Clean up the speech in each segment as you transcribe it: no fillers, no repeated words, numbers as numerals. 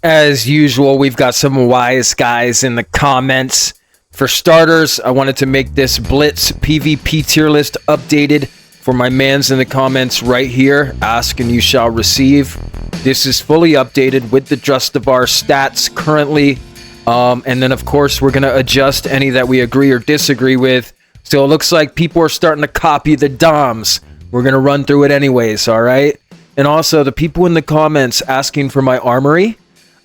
As usual, we've got some wise guys in the comments. For starters, I wanted to make this Blitz PvP tier list updated for my mans in the comments right here. Ask and you shall receive. This is fully updated with the Justivar stats currently. And then, of course, we're going to adjust any that we agree or disagree with. So it looks like people are starting to copy the DOMs. We're going to run through it anyways, all right? And also, the people in the comments asking for my armory,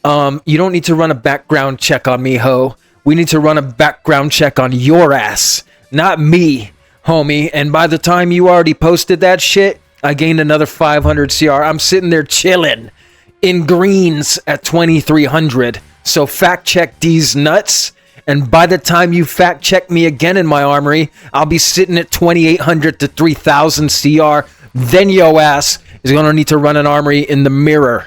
you don't need to run a background check on me, ho. We need to run a background check on your ass, not me, homie. And by the time you already posted that shit, I gained another 500 CR. I'm sitting there chilling in greens at 2300. So fact check these nuts. And by the time you fact check me again in my armory, I'll be sitting at 2800 to 3000 CR. Then yo ass is going to need to run an armory in the mirror.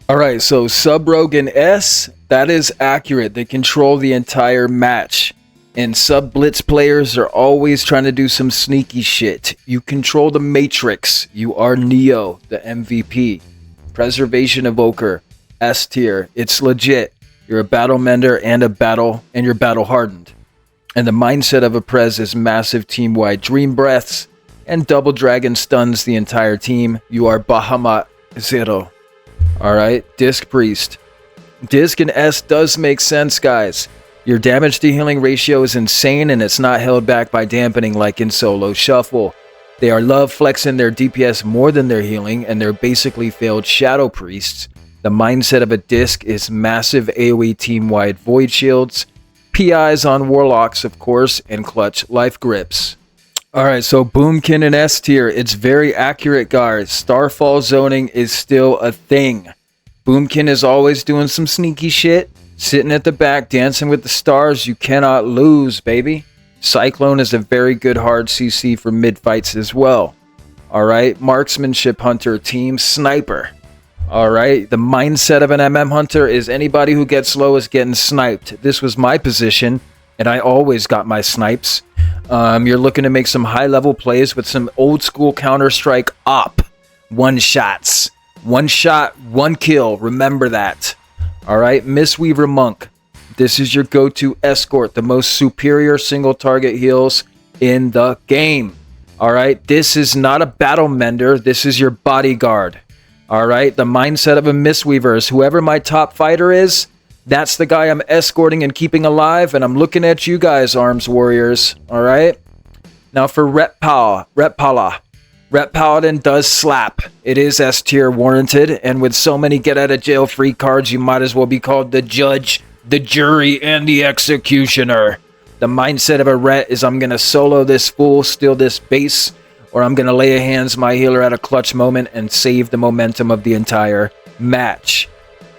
All right, so Sub Rogue and S, that is accurate. They control the entire match. And Sub Blitz players are always trying to do some sneaky shit. You control the Matrix. You are Neo, the MVP. Preservation Evoker, S tier. It's legit. You're a battle mender and you're battle hardened. And the mindset of a Prez is massive team-wide dream breaths, and Double Dragon stuns the entire team. You are Bahamut Zero. Alright, Disc Priest. Disc and S does make sense, guys. Your damage to healing ratio is insane, and it's not held back by dampening like in Solo Shuffle. They are love flexing their DPS more than their healing, and they're basically failed Shadow Priests. The mindset of a Disc is massive AoE team-wide Void Shields, PIs on Warlocks, of course, and clutch Life Grips. Alright, so Boomkin and S tier, it's very accurate, guys. Starfall zoning is still a thing. Boomkin is always doing some sneaky shit, sitting at the back, dancing with the stars. You cannot lose, baby. Cyclone is a very good hard CC for mid-fights as well. Alright, Marksmanship Hunter, Team Sniper. Alright, the mindset of an MM Hunter is anybody who gets low is getting sniped. This was my position, and I always got my snipes. You're looking to make some high-level plays with some old-school Counter-Strike op. One-shots. One shot, one kill. Remember that. Alright, Mistweaver Monk. This is your go-to escort. The most superior single-target heals in the game. Alright, this is not a battle mender. This is your bodyguard. Alright, the mindset of a Mistweaver is whoever my top fighter is, that's the guy I'm escorting and keeping alive, and I'm looking at you guys, Arms Warriors. Alright? Now for Rep Paladin does slap. It is S tier warranted, and with so many get out of jail free cards, you might as well be called the judge, the jury, and the executioner. The mindset of a Ret is I'm going to solo this fool, steal this base, or I'm going to lay hands my healer at a clutch moment and save the momentum of the entire match.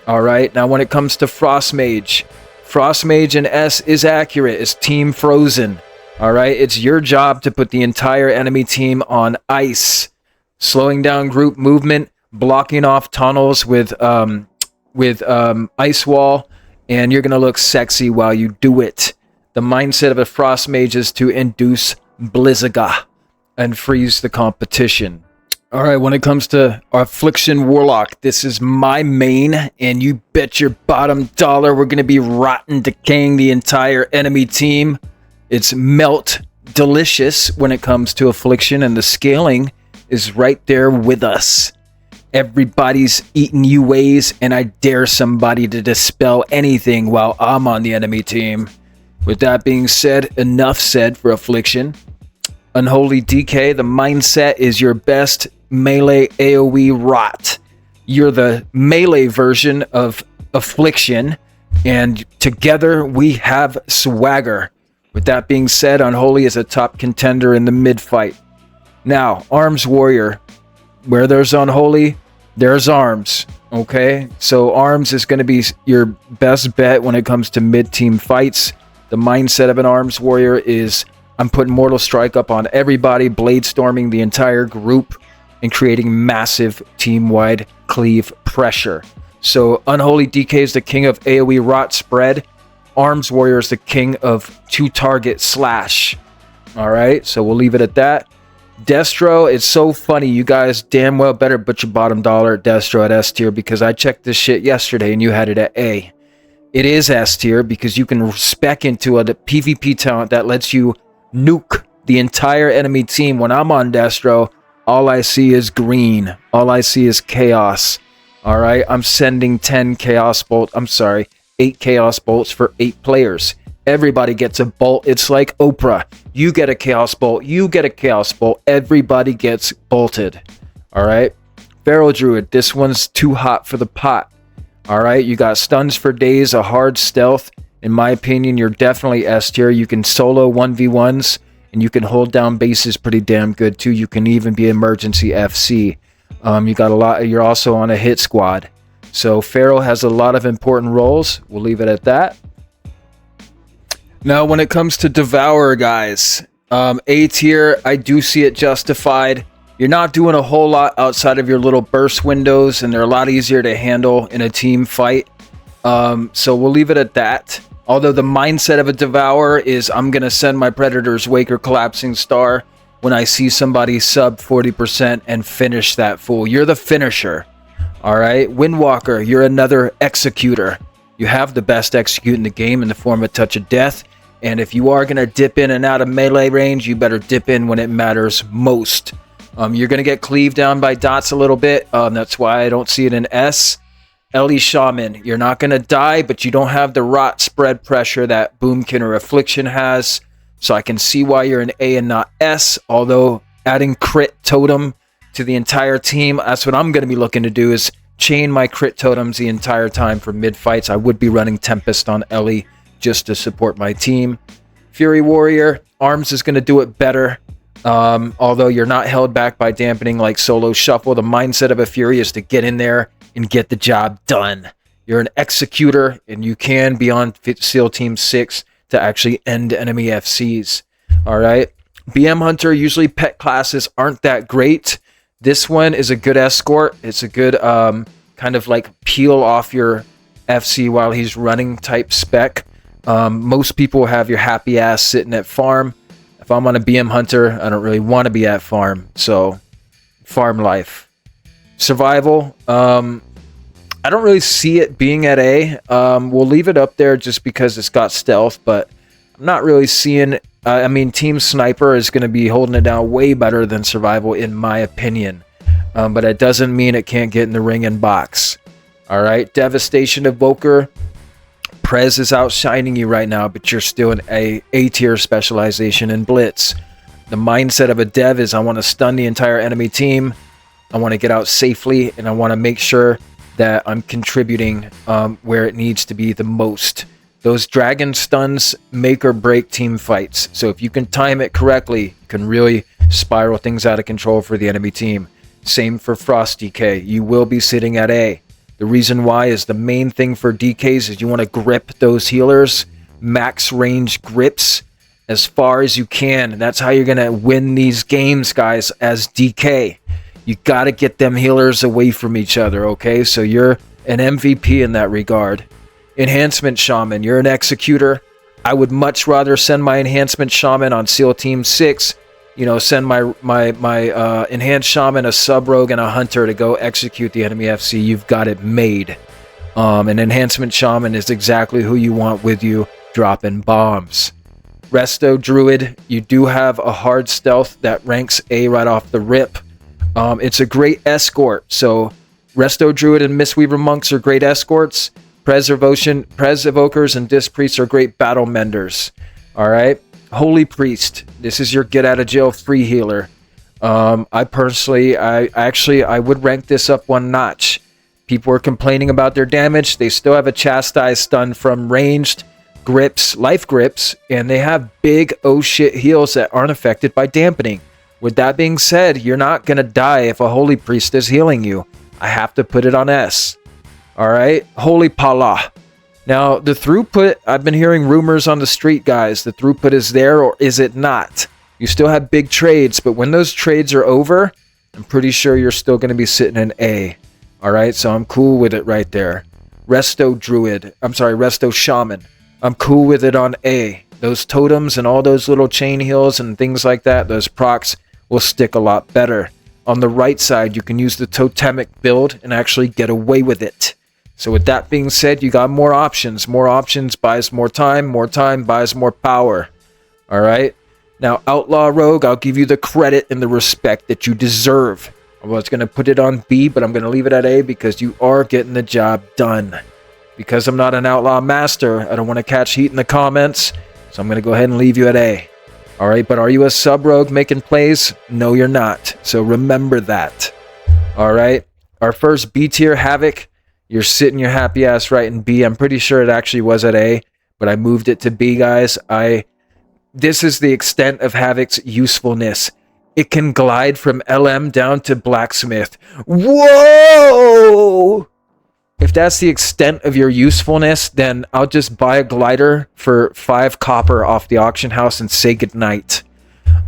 Alright, now when it comes to Frost Mage in S is accurate. It's Team Frozen. Alright, it's your job to put the entire enemy team on ice. Slowing down group movement, blocking off tunnels with ice wall, and you're going to look sexy while you do it. The mindset of a Frost Mage is to induce Blizzaga and freeze the competition. Alright, when it comes to Affliction Warlock, this is my main, and you bet your bottom dollar we're going to be rotten decaying the entire enemy team. It's melt delicious when it comes to Affliction, and the scaling is right there with us. Everybody's eating you ways, and I dare somebody to dispel anything while I'm on the enemy team. With that being said, enough said for Affliction. Unholy DK, the mindset is your best melee AoE rot. You're the melee version of Affliction, and together we have swagger. With that being said, Unholy is a top contender in the mid-fight. Now, Arms Warrior. Where there's Unholy, there's Arms. Okay? So Arms is going to be your best bet when it comes to mid-team fights. The mindset of an Arms Warrior is I'm putting Mortal Strike up on everybody, blade storming the entire group, and creating massive team-wide cleave pressure. So Unholy DK is the king of AoE rot spread. Arms Warrior is the king of two-target slash. Alright, so we'll leave it at that. Destro, it's so funny. You guys damn well better put your bottom dollar at Destro at S tier, because I checked this shit yesterday and you had it at A. It is S tier because you can spec into a PvP talent that lets you nuke the entire enemy team. When I'm on Destro, all I see is green. All I see is chaos. All right, I'm sending 10 chaos bolts. I'm sorry, 8 chaos bolts for 8 players. Everybody gets a bolt. It's like Oprah. You get a chaos bolt. You get a chaos bolt. Everybody gets bolted. All right. Feral Druid. This one's too hot for the pot. All right. You got stuns for days, a hard stealth. In my opinion, you're definitely S tier. You can solo 1v1s and you can hold down bases pretty damn good too. You can even be emergency FC. You got a lot. You're also on a hit squad. So Feral has a lot of important roles. We'll leave it at that. Now, when it comes to Devourer, guys, A tier, I do see it justified. You're not doing a whole lot outside of your little burst windows, and they're a lot easier to handle in a team fight. So we'll leave it at that. Although the mindset of a Devourer is I'm going to send my Predator's Wake or Collapsing Star when I see somebody sub 40% and finish that fool. You're the finisher. All right? Windwalker, you're another executor. You have the best execute in the game in the form of Touch of Death. And if you are going to dip in and out of melee range, you better dip in when it matters most. You're going to get cleaved down by dots a little bit. That's why I don't see it in S. Ellie Shaman, you're not going to die, but you don't have the rot spread pressure that Boomkin or Affliction has. So I can see why you're an A and not S. Although adding crit totem to the entire team, that's what I'm going to be looking to do, is chain my crit totems the entire time for mid fights. I would be running Tempest on Ellie just to support my team. Fury Warrior, Arms is going to do it better. Although you're not held back by dampening like Solo Shuffle. The mindset of a Fury is to get in there and get the job done. You're an executor, and you can be on SEAL Team 6 to actually end enemy FCs. All right. BM Hunter, usually pet classes aren't that great. This one is a good escort. It's a good kind of like peel off your FC while he's running type spec. Most people have your happy ass sitting at farm. If I'm on a BM Hunter, I don't really want to be at farm. So, farm life. Survival, I don't really see it being at A. We'll leave it up there just because it's got stealth, but I'm not really seeing... I mean, Team Sniper is going to be holding it down way better than Survival, in my opinion. But it doesn't mean it can't get in the ring and box. All right, Devastation Evoker. Prez is outshining you right now, but you're still an A tier specialization in Blitz. The mindset of a Dev is I want to stun the entire enemy team. I want to get out safely, and I want to make sure that I'm contributing where it needs to be the most. Those dragon stuns make or break team fights. So if you can time it correctly, you can really spiral things out of control for the enemy team. Same for Frost DK. You will be sitting at A. The reason why is the main thing for DKs is you want to grip those healers, max range grips as far as you can. And that's how you're going to win these games, guys, as DK. You got to get them healers away from each other, okay? So you're an MVP in that regard. Enhancement Shaman, you're an executor. I would much rather send my Enhancement Shaman on SEAL Team 6, you know, send my Enhanced Shaman, a Sub-Rogue, and a Hunter to go execute the enemy FC. You've got it made. An Enhancement Shaman is exactly who you want with you, dropping bombs. Resto Druid, you do have a hard stealth that ranks A right off the rip. It's a great escort. So Resto Druid and Mistweaver Monks are great escorts. Prez Evokers and Disc Priests are great battle menders. All right. Holy Priest. This is your get out of jail free healer. I personally, I would rank this up one notch. People are complaining about their damage. They still have a chastise stun from ranged grips, life grips, and they have big oh shit heals that aren't affected by dampening. With that being said, you're not going to die if a Holy Priest is healing you. I have to put it on S. All right. Holy Pala. Now, the throughput, I've been hearing rumors on the street, guys. The throughput is there, or is it not? You still have big trades, but when those trades are over, I'm pretty sure you're still going to be sitting in A. All right. So I'm cool with it right there. Resto Shaman. I'm cool with it on A. Those totems and all those little chain heals and things like that, those procs will stick a lot better. On the right side, you can use the totemic build and actually get away with it. So with that being said, you got more options. More options buys more time buys more power. All right. Now, Outlaw Rogue, I'll give you the credit and the respect that you deserve. I was going to put it on B, but I'm going to leave it at A because you are getting the job done. Because I'm not an Outlaw Master, I don't want to catch heat in the comments, so I'm going to go ahead and leave you at A. All right, but are you a sub-rogue making plays? No, you're not. So remember that. All right. Our first B tier, Havoc. You're sitting your happy ass right in B. I'm pretty sure it actually was at A, but I moved it to B, guys. This is the extent of Havoc's usefulness. It can glide from LM down to Blacksmith. Whoa! If that's the extent of your usefulness, then I'll just buy a glider for 5 copper off the auction house and say goodnight.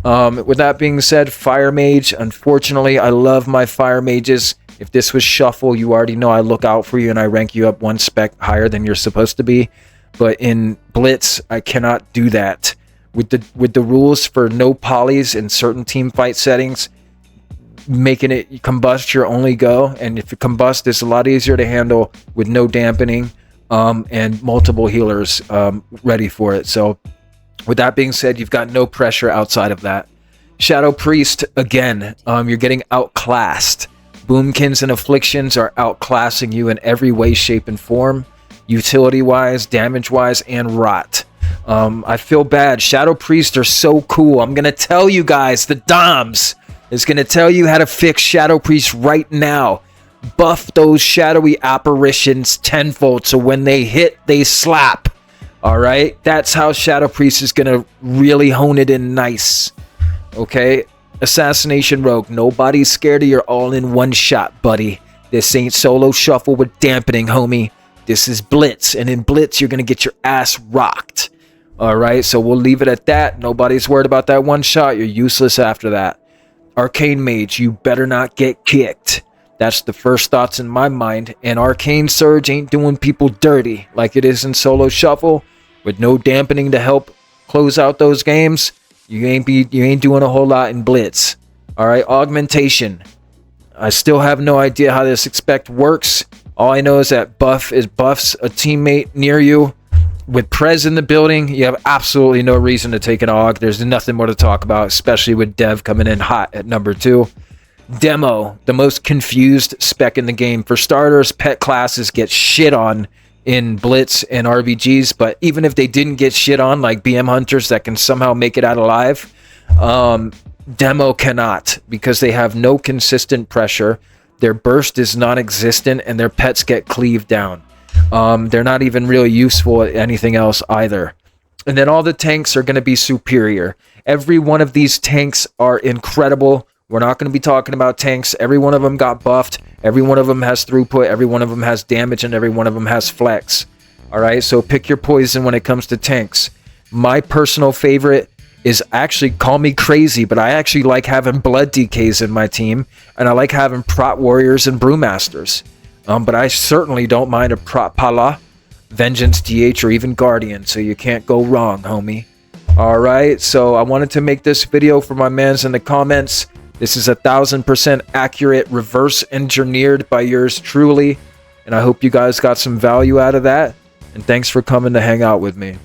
With that being said, Fire Mage, unfortunately, I love my Fire Mages. If this was Shuffle, you already know I look out for you and I rank you up 1 spec higher than you're supposed to be. But in Blitz, I cannot do that. With the rules for no polys in certain team fight settings, making it combust your only go, and if it combust, it's a lot easier to handle with no dampening and multiple healers ready for it. So with that being said, you've got no pressure outside of that. Shadow Priest, again, you're getting outclassed. Boomkins and Afflictions are outclassing you in every way, shape, and form, utility wise, damage wise, and rot. I feel bad. Shadow Priest are so cool. I'm gonna tell you guys, the Doms is going to tell you how to fix Shadow Priest right now. Buff those shadowy apparitions tenfold so when they hit, they slap. Alright? That's how Shadow Priest is going to really hone it in nice. Okay? Assassination Rogue. Nobody's scared of your all-in-one shot, buddy. This ain't solo shuffle with dampening, homie. This is Blitz. And in Blitz, you're going to get your ass rocked. Alright? So we'll leave it at that. Nobody's worried about that one shot. You're useless after that. Arcane Mage, you better not get kicked. That's the first thoughts in my mind. And Arcane Surge ain't doing people dirty like it is in Solo Shuffle. With no dampening to help close out those games, you ain't doing a whole lot in Blitz. Alright, Augmentation. I still have no idea how this expect works. All I know is that buffs a teammate near you. With Prez in the building, you have absolutely no reason to take an AUG. There's nothing more to talk about, especially with Dev coming in hot at number 2. Demo, the most confused spec in the game. For starters, pet classes get shit on in Blitz and RBGs, but even if they didn't get shit on, like BM Hunters that can somehow make it out alive, Demo cannot, because they have no consistent pressure. Their burst is non-existent, and their pets get cleaved down. They're not even really useful at anything else either. And then all the tanks are going to be superior. Every one of these tanks are incredible. We're not going to be talking about tanks. Every one of them got buffed. Every one of them has throughput. Every one of them has damage. And every one of them has flex. Alright, so pick your poison when it comes to tanks. My personal favorite is, actually, call me crazy, but I actually like having Blood DKs in my team. And I like having Prot Warriors and Brewmasters. But I certainly don't mind a Prot Pala, Vengeance DH, or even Guardian, so you can't go wrong, homie. Alright, so I wanted to make this video for my mans in the comments. This is 1000% accurate, reverse engineered by yours truly, and I hope you guys got some value out of that, and thanks for coming to hang out with me.